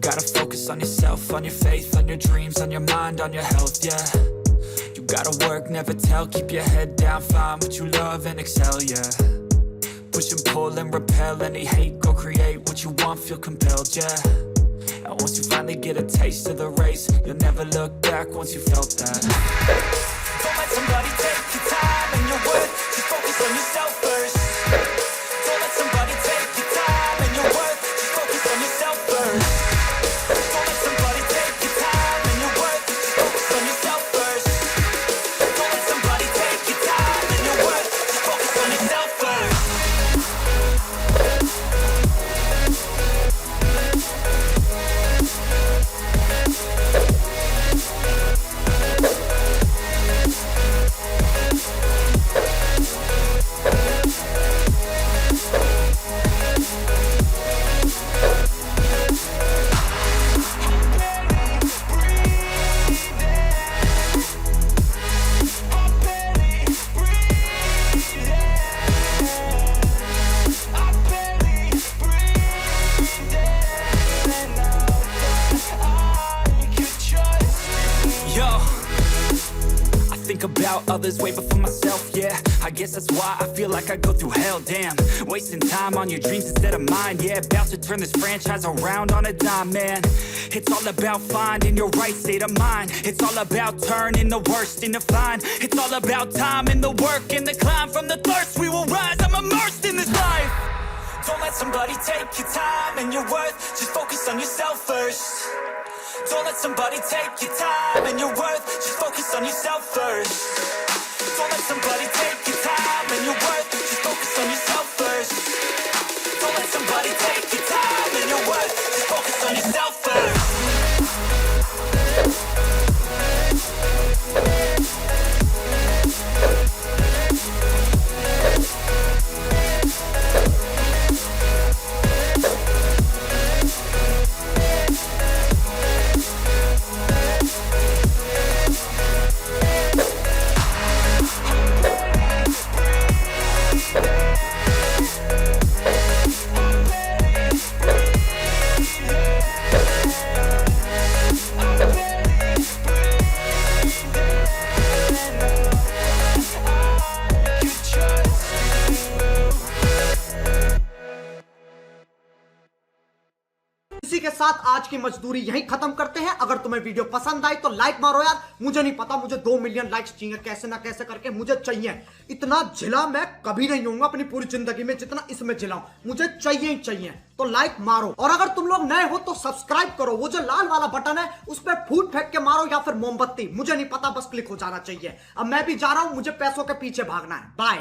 gotta focus on yourself, on your faith, on your dreams, on your mind, on your health, yeah. You gotta work, never tell, keep your head down, find what you love and excel, yeah. Push and pull and repel any hate, go create what you want, feel compelled, yeah. And once you finally get a taste of the race, you'll never look back once you felt that. Don't let somebody take your time and your worth, just focus on yourself first. Don't let somebody take your time and your worth, just focus on yourself first. Don't let somebody take your time and your worth, just focus on yourself first. Don't let somebody take your time and your worth, just focus on yourself first. About others way before myself, yeah. I guess that's why I feel like I go through hell, damn. Wasting time on your dreams instead of mine, yeah. About to turn this franchise around on a dime, man. It's all about finding your right state of mind. It's all about turning the worst into fine. It's all about time and the work and the climb. From the thirst we will rise, I'm immersed in this life. Don't let somebody take your time and your worth, just focus on yourself first. Don't let somebody take your time and your worth, just focus on yourself first. Don't let somebody take your time and your worth, just focus on yourself first. Don't let somebody take your time and your worth, just focus on yourself first. इसी के साथ आज की मजदूरी यहीं खत्म करते हैं। अगर तुम्हें वीडियो पसंद आई तो लाइक मारो यार। मुझे नहीं पता, मुझे 2 मिलियन लाइक्स चाहिए, कैसे ना कैसे करके मुझे चाहिए। इतना झिला मैं कभी नहीं होऊंगा अपनी पूरी जिंदगी में जितना इसमें झिलाऊं, मुझे चाहिए ही चाहिए। तो लाइक मारो, और अगर तुम लोग नए हो तो सब्सक्राइब करो। वो जो लाल वाला बटन है उस पर फूट फेंक के मारो या फिर मोमबत्ती, मुझे नहीं पता, बस क्लिक हो जाना चाहिए। अब मैं भी जा रहा हूं, मुझे पैसों के पीछे भागना है। बाय।